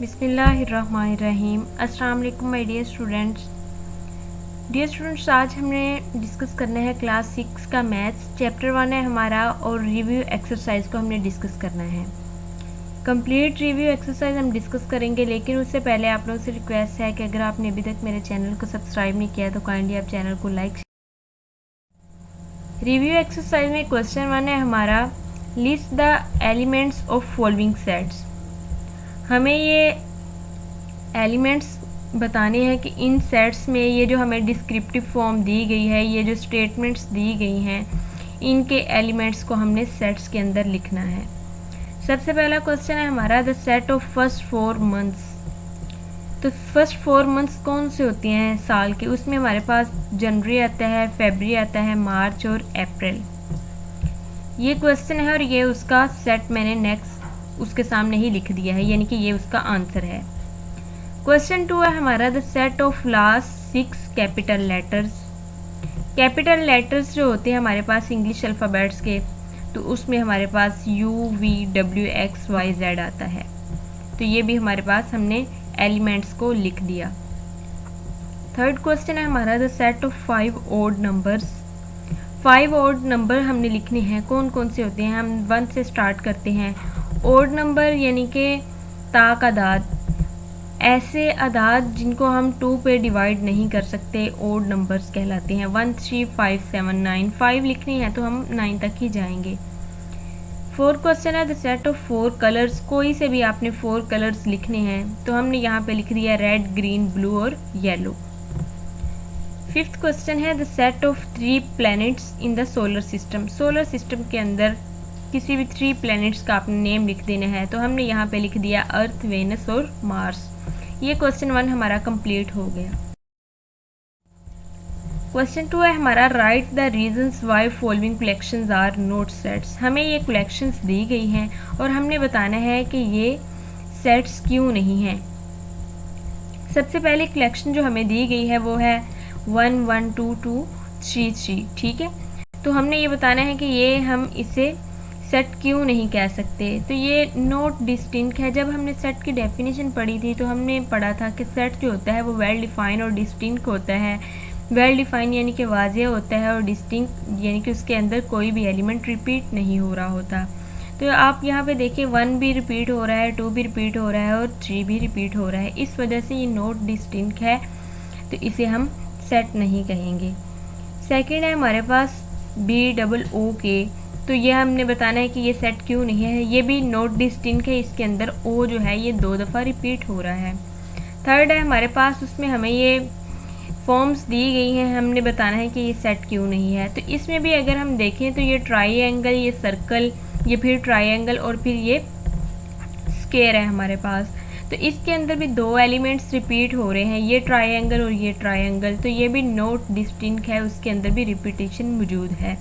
बिस्मिल्लाहिर्रहमानिर्रहीम। अस्सलाम वालेकुम माय डियर स्टूडेंट्स। आज हमने डिस्कस करना है क्लास 6 का मैथ्स। चैप्टर 1 है हमारा और रिव्यू एक्सरसाइज को हमने डिस्कस करना है। कंप्लीट रिव्यू एक्सरसाइज हम डिस्कस करेंगे, लेकिन उससे पहले आप लोगों से रिक्वेस्ट है कि अगर आपने अभी तक मेरे चैनल को सब्सक्राइब नहीं किया तो काइंडली आप चैनल को लाइक। रिव्यू एक्सरसाइज में क्वेश्चन 1 है हमारा, list the elements of following sets. हमें ये एलिमेंट्स बताने हैं कि इन सेट्स में ये जो हमें डिस्क्रिप्टिव फॉर्म दी गई है, ये जो स्टेटमेंट्स दी गई हैं, इनके एलिमेंट्स को हमने सेट्स के अंदर लिखना है। सबसे पहला क्वेश्चन है हमारा, the set of first 4 months. तो फर्स्ट 4 मंथ्स कौन से होते हैं साल के? उसमें हमारे पास जनवरी आता है, फरवरी आता है, मार्च और अप्रैल। ये क्वेश्चन है और ये उसका सेट मैंने नेक्स्ट उसके सामने ही लिख दिया है, यानी कि ये उसका आंसर है। क्वेश्चन 2 है हमारा, the set of last 6 capital letters. Capital letters जो होते हैं हमारे पास इंग्लिश अल्फ़ाबेट्स के, तो उसमें हमारे पास UVWXYZ आता है। तो ये भी हमारे पास हमने एलिमेंट्स को लिख दिया। थर्ड क्वेश्चन है हमारा, the set of 5 odd numbers. 5 odd number हमने लिखने हैं। कौन कौन से होते हैं? हम 1 से स्टार्ट करते हैं। ऑड नंबर यानी कि ताक अदाद, ऐसे अदाद जिनको हम 2 पे डिवाइड नहीं कर सकते, ऑड नंबर्स कहलाते हैं। 1 3 5 7 9, 5 लिखनी है तो हम 9 तक ही जाएंगे। फोर्थ क्वेश्चन है, द सेट ऑफ 4 कलर्स। कोई से भी आपने 4 कलर्स लिखने हैं तो हमने यहाँ पे लिख दिया रेड, ग्रीन, ब्लू और येलो। फिफ्थ क्वेश्चन है, the set of 3 planets in the solar system. Solar system के अंदर किसी भी 3 प्लैनेट्स का आपने नेम लिख देना है, तो हमने यहाँ पे लिख दिया अर्थ, वेनस और मार्स। ये क्वेश्चन 1 हमारा कंप्लीट हो गया। क्वेश्चन 2 है हमारा, write the reasons why following collections are not sets. हमें ये कलेक्शंस दी गई हैं और हमने बताना है कि ये सेट्स क्यों नहीं हैं। सबसे पहले कलेक्शन जो हमें दी गई है वो है 1 1 2 2 3 3, ठीक है। तो हमने ये बताना है कि ये हम इसे सेट क्यों नहीं कह सकते। तो ये नॉट डिस्टिंक्ट है। जब हमने सेट की डेफिनेशन पढ़ी थी तो हमने पढ़ा था कि सेट जो होता है वो वेल डिफाइन और डिस्टिंक्ट होता है। वेल डिफाइन यानी कि वाज़ेह होता है और डिस्टिंक्ट यानी कि उसके अंदर कोई भी एलिमेंट रिपीट नहीं हो रहा होता। तो आप यहाँ पे देखिए 1 भी रिपीट हो रहा है, 2 भी रिपीट हो रहा है और 3 भी रिपीट हो रहा है। इस वजह से ये नॉट डिस्टिंक्ट है, तो इसे हम सेट नहीं कहेंगे। सेकेंड है हमारे पास BOOK। तो ये हमने बताना है कि ये सेट क्यों नहीं है। ये भी नॉट डिस्टिंक्ट है, इसके अंदर ओ जो है ये 2 दफ़ा रिपीट हो रहा है। थर्ड है हमारे पास, उसमें हमें ये फॉर्म्स दी गई हैं, हमने बताना है कि ये सेट क्यों नहीं है। तो इसमें भी अगर हम देखें तो ये ट्राइएंगल, ये सर्कल, ये फिर ट्राइएंगल और फिर ये स्क्वायर है हमारे पास। तो इसके अंदर भी 2 एलिमेंट्स रिपीट हो रहे हैं, ये ट्राइएंगल और ये ट्राइएंगल। तो ये भी नॉट डिस्टिंक्ट है, उसके अंदर भी रिपीटेशन मौजूद है।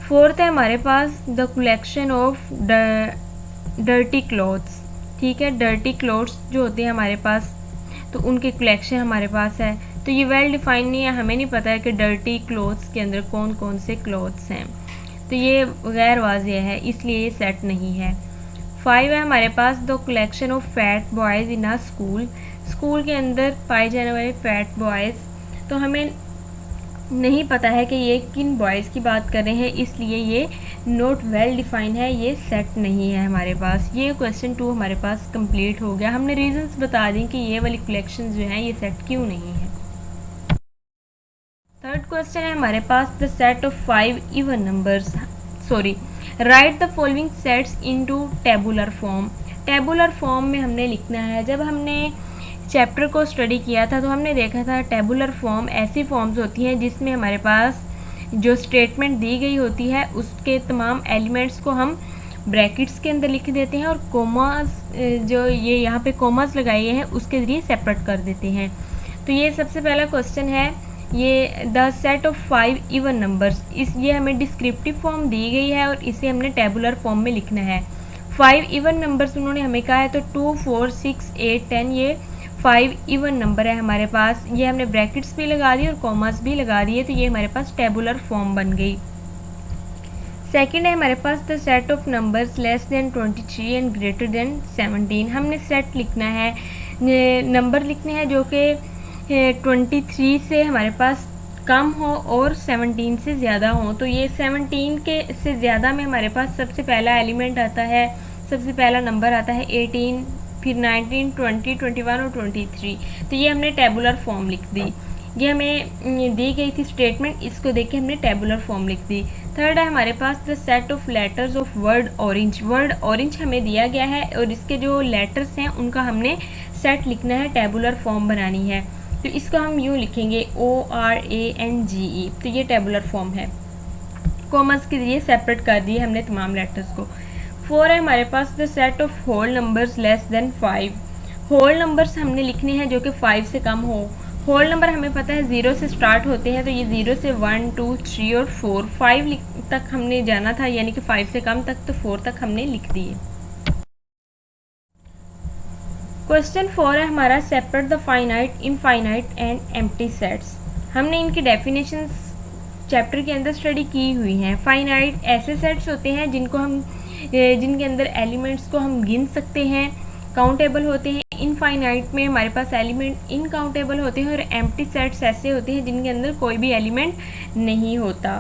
फोर्थ है हमारे पास, the collection of dirty clothes. ठीक है, डर्टी क्लॉथ्स जो होते हैं हमारे पास, तो उनके कलेक्शन हमारे पास है। तो ये वेल डिफाइन नहीं है, हमें नहीं पता है कि डर्टी क्लॉथ्स के अंदर कौन कौन से क्लॉथ्स हैं। तो ये गैर वाज़ेह है, इसलिए ये सेट नहीं है। 5 है हमारे पास, the collection of fat boys in a school. School के अंदर पाए जाने वाले फैट बॉयज़, तो हमें नहीं पता है कि ये किन बॉयज़ की बात कर रहे हैं, इसलिए ये नॉट वेल डिफाइन है, ये सेट नहीं है हमारे पास। ये क्वेश्चन 2 हमारे पास कंप्लीट हो गया। हमने रीजंस बता दी कि ये वाली कलेक्शंस जो हैं ये सेट क्यों नहीं है। थर्ड क्वेश्चन है हमारे पास, the set of 5 even numbers, write the following sets into tabular form. Tabular form में हमने लिखना है। जब हमने चैप्टर को स्टडी किया था तो हमने देखा था टेबुलर फॉर्म ऐसी फॉर्म्स होती हैं जिसमें हमारे पास जो स्टेटमेंट दी गई होती है उसके तमाम एलिमेंट्स को हम ब्रैकेट्स के अंदर लिख देते हैं और कोमास, जो ये यहाँ पे कोमास लगाए हैं उसके ज़रिए सेपरेट कर देते हैं। तो ये सबसे पहला क्वेश्चन है, ये the set of 5 even numbers, ये हमें डिस्क्रिप्टिव फॉर्म दी गई है और इसे हमने टेबुलर फॉर्म में लिखना है। 5 इवन नंबर्स उन्होंने हमें कहा है, तो 2 4 6 8 10 ये 5 इवन नंबर है हमारे पास। ये हमने ब्रैकेट्स भी लगा दिए और कॉमास भी लगा दिए, तो ये हमारे पास टेबुलर फॉर्म बन गई। सेकंड है हमारे पास the set of numbers less than 23 and greater than 17। हमने सेट लिखना है, नंबर लिखने हैं जो कि 23 से हमारे पास कम हो और 17 से ज़्यादा हो। तो ये 17 के से ज़्यादा में हमारे पास सबसे पहला एलिमेंट आता है, सबसे पहला नंबर आता है 18, फिर 19, 20, 21 और 23। तो ये हमने टेबुलर फॉर्म लिख दी। ये हमें दी गई थी स्टेटमेंट, इसको देख के हमने टेबुलर फॉर्म लिख दी। थर्ड है हमारे पास the set of letters of word orange. Word orange हमें दिया गया है और इसके जो लेटर्स हैं उनका हमने सेट लिखना है, टेबुलर फॉर्म बनानी है। तो इसको हम यूँ लिखेंगे ORANGE। तो ये टेबुलर फॉर्म है, कॉमर्स के लिए सेपरेट कर दिए हमने तमाम लेटर्स को। 4 है हमारे पास the set of whole numbers less than 5। Whole numbers हमने लिखने हैं जो कि 5 से कम हो। होल नंबर हमें पता है 0 से स्टार्ट होते हैं, तो ये 0 से 1, 2, 3 और 4, 5 तक हमने जाना था, यानी कि 5 से कम तक, तो 4 तक हमने लिख दिए। क्वेश्चन 4 है हमारा separate the finite, infinite and empty sets. हमने इनकी डेफिनेशंस चैप्टर के अंदर स्टडी की हुई हैं। फाइनाइट ऐसे सेट्स होते हैं जिनके अंदर एलिमेंट्स को हम गिन सकते हैं, काउंटेबल होते हैं। इनफाइनाइट में हमारे पास एलिमेंट इनकाउंटेबल होते हैं और एम्प्टी सेट्स ऐसे होते हैं जिनके अंदर कोई भी एलिमेंट नहीं होता।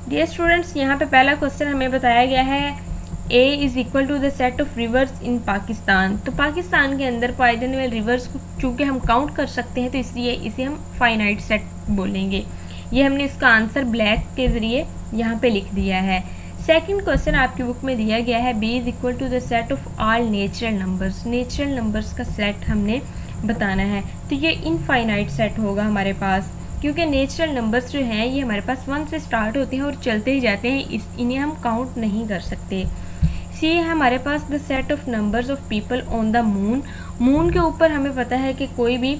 डियर स्टूडेंट्स, यहाँ पे पहला क्वेश्चन हमें बताया गया है A is equal to the set of rivers in Pakistan. तो पाकिस्तान के अंदर पाए जाने वाले रिवर्स को चूँकि हम काउंट कर सकते हैं, तो इसलिए इसे हम फाइनाइट सेट बोलेंगे। ये हमने इसका आंसर ब्लैक के ज़रिए यहाँ पे लिख दिया है। सेकंड क्वेश्चन आपकी बुक में दिया गया है B is equal to the set of all natural numbers. Natural numbers का सेट हमने बताना है, तो ये इनफाइनाइट सेट होगा हमारे पास, क्योंकि नेचुरल नंबर्स जो हैं ये हमारे पास 1 से स्टार्ट होते हैं और चलते ही जाते हैं, इन्हें हम काउंट नहीं कर सकते। सी है हमारे पास the set of numbers of people on the moon. Moon के ऊपर हमें पता है कि कोई भी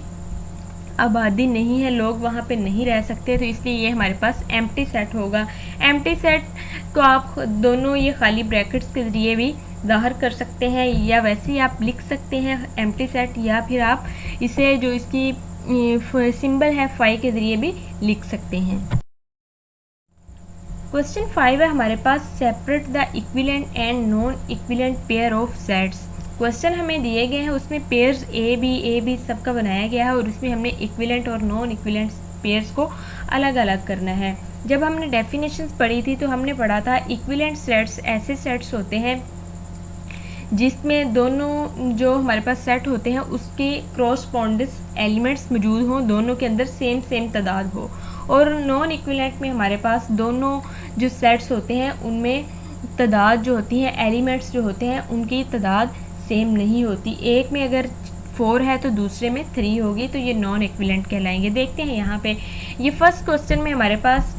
आबादी नहीं है, लोग वहाँ पे नहीं रह सकते, तो इसलिए ये हमारे पास एम्प्टी सेट होगा। एम्प्टी सेट को आप दोनों ये खाली ब्रैकेट्स के ज़रिए भी ज़ाहिर कर सकते हैं, या वैसे ही आप लिख सकते हैं एम्प्टी सेट, या फिर आप इसे जो इसकी सिंबल है फाई के ज़रिए भी लिख सकते हैं। क्वेश्चन 5 है हमारे पास separate the equivalent and non equivalent pair of sets. Question हमें दिए गए हैं, उसमें पेयर्स ए बी सबका बनाया गया है और उसमें हमने इक्विवेलेंट और नॉन इक्विवेलेंट पेयर्स को अलग अलग करना है। जब हमने डेफिनेशंस पढ़ी थी तो हमने पढ़ा था इक्विवेलेंट सेट्स ऐसे सेट्स होते हैं जिसमें दोनों जो हमारे पास सेट होते हैं उसके क्रॉसपॉन्डेंस एलिमेंट्स मौजूद हों, दोनों के अंदर सेम तादाद हो। और नॉन इक्विवेलेंट में हमारे पास दोनों जो सेट्स होते हैं उनमें तादाद जो होती है, एलिमेंट्स जो होते हैं उनकी तादाद सेम नहीं होती। एक में अगर 4 है तो दूसरे में 3 होगी, तो ये नॉन इक्विवेलेंट कहलाएंगे। देखते हैं यहाँ पे ये फर्स्ट क्वेश्चन में हमारे पास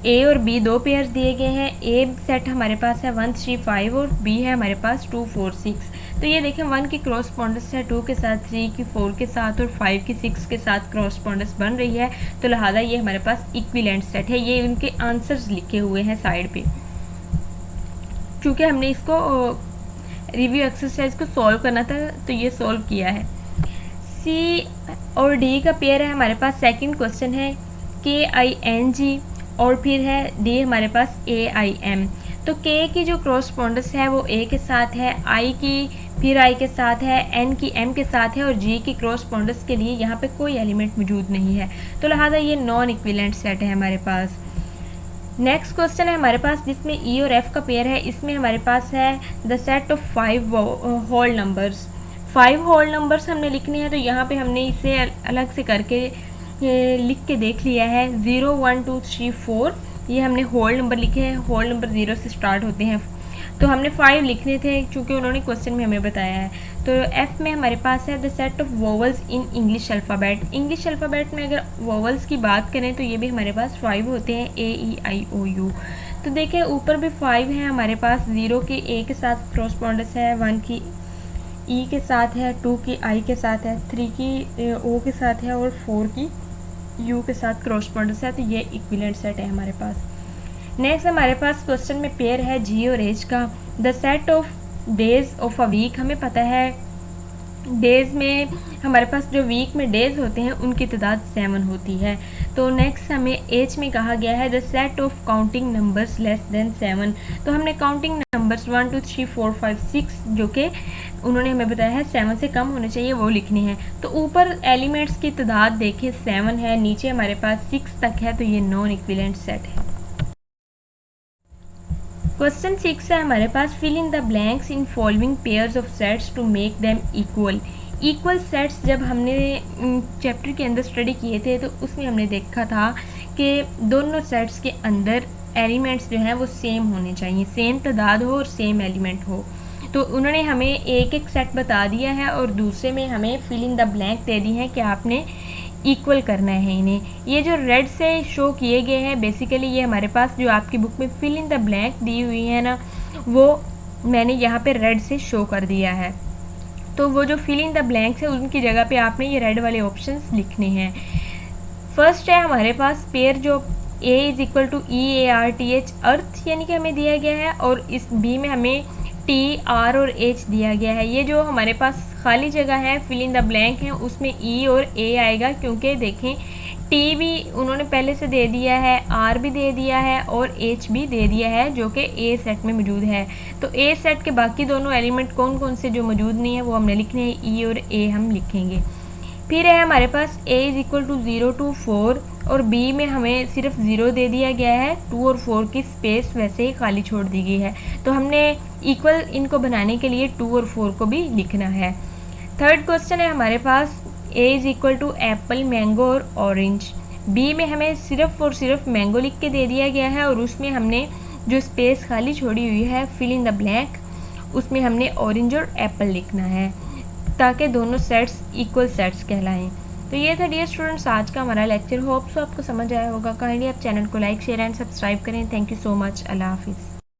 A और B 2 पेयर्स दिए गए हैं। A सेट हमारे पास है 1 3 5 और B है हमारे पास 2 4 6। तो ये देखें 1 की क्रॉसपॉन्डेंस है 2 के साथ, 3 की 4 के साथ और 5 की 6 के साथ क्रॉसपॉन्डेंस बन रही है, तो लिहाजा ये हमारे पास इक्विवेलेंट सेट है। ये उनके आंसर्स लिखे हुए हैं साइड पे। चूँकि हमने इसको रिव्यू एक्सरसाइज को सॉल्व करना था तो ये सॉल्व किया है। C और D का पेयर है हमारे पास। सेकंड क्वेश्चन है KING और फिर है D हमारे पास AIM। तो K की जो क्रॉसपॉन्डेंस है वो A के साथ है, I की फिर I के साथ है, N की M के साथ है और G की क्रॉसपॉन्डेंस के लिए यहाँ पे कोई एलिमेंट मौजूद नहीं है, तो लिहाजा ये नॉन इक्विवेलेंट सेट है हमारे पास। नेक्स्ट क्वेश्चन है हमारे पास जिसमें E और F का पेयर है। इसमें हमारे पास है the set of 5 whole numbers. 5 whole numbers हमने लिखने हैं, तो यहाँ पे हमने इसे अलग से करके लिख के देख लिया है। 0 1 2 3 4 ये हमने होल नंबर लिखे हैं। होल नंबर 0 से स्टार्ट होते हैं, तो हमने 5 लिखने थे क्योंकि उन्होंने क्वेश्चन में हमें बताया है। तो F में हमारे पास है the set of vowels in English alphabet. English alphabet में अगर वोवल्स की बात करें तो ये भी हमारे पास 5 होते हैं, AEIOU। तो देखें ऊपर भी 5 हैं हमारे पास। 0 की A के साथ क्रॉसपॉन्डेंस है, 1 की E के साथ है, 2 की I के साथ है, 3 की O के साथ है और 4 की U के साथ क्रॉसपॉन्डेंस है, तो ये इक्विवेलेंट सेट है हमारे पास। नेक्स्ट हमारे पास क्वेश्चन में पेयर है G और H का। The set of days of a week. हमें पता है डेज़ में हमारे पास जो वीक में डेज़ होते हैं उनकी तादाद 7 होती है। तो नेक्स्ट हमें एच में कहा गया है the set of counting numbers less then 7। तो हमने काउंटिंग नंबर्स 1 2 3 4 5 6 जो कि उन्होंने हमें बताया है 7 से कम होने चाहिए वो लिखने हैं। तो ऊपर एलिमेंट्स की तादाद देखिए 7 है, नीचे हमारे पास 6 तक है, तो ये नॉन इक्विवेलेंट सेट है। क्वेश्चन 6 है हमारे पास fill in the blanks in following pairs of sets to make them equal. Equal sets जब हमने चैप्टर के अंदर स्टडी किए थे तो उसमें हमने देखा था कि दोनों सेट्स के अंदर एलिमेंट्स जो हैं वो सेम होने चाहिए, सेम तादाद हो और सेम एलिमेंट हो। तो उन्होंने हमें एक एक सेट बता दिया है और दूसरे में हमें फिल इन द ब्लैंक दे दी है कि आपने इक्वल करना है इन्हें। ये जो रेड से शो किए गए हैं बेसिकली ये हमारे पास जो आपकी बुक में फिल इन द ब्लैंक दी हुई है ना, वो मैंने यहाँ पे रेड से शो कर दिया है। तो वो जो फिल इन द ब्लैंक्स है उनकी जगह पे आपने ये रेड वाले ऑप्शंस लिखने हैं। फर्स्ट है हमारे पास पेयर जो A is equal to EARTH earth यानी कि हमें दिया गया है, और इस B में हमें T R और H दिया गया है। ये जो हमारे पास खाली जगह है फिल इन द ब्लैंक है उसमें E और A आएगा, क्योंकि देखें T भी उन्होंने पहले से दे दिया है, R भी दे दिया है और H भी दे दिया है जो कि A सेट में मौजूद है। तो A सेट के बाकी दोनों एलिमेंट कौन कौन से जो मौजूद नहीं है वो हमने लिखने हैं, E और A हम लिखेंगे। फिर है हमारे पास A is equal to 0 to 4 और B में हमें सिर्फ 0 दे दिया गया है, 2 और 4 की स्पेस वैसे ही खाली छोड़ दी गई है। तो हमने इक्वल इनको बनाने के लिए 2 और 4 को भी लिखना है। थर्ड क्वेश्चन है हमारे पास A is equal to apple, mango और ऑरेंज। B में हमें सिर्फ और सिर्फ मैंगो लिख के दे दिया गया है और उसमें हमने जो स्पेस खाली छोड़ी हुई है फिल इन द ब्लैंक उसमें हमने ऑरेंज और एप्पल लिखना है ताकि दोनों सेट्स इक्वल सेट्स कहलाएं। तो ये था डियर स्टूडेंट्स आज का हमारा लेक्चर। होप सो आपको समझ आया होगा। काइंडली आप चैनल को लाइक शेयर एंड सब्सक्राइब करें। Thank you so much. अल्लाह हाफिज़।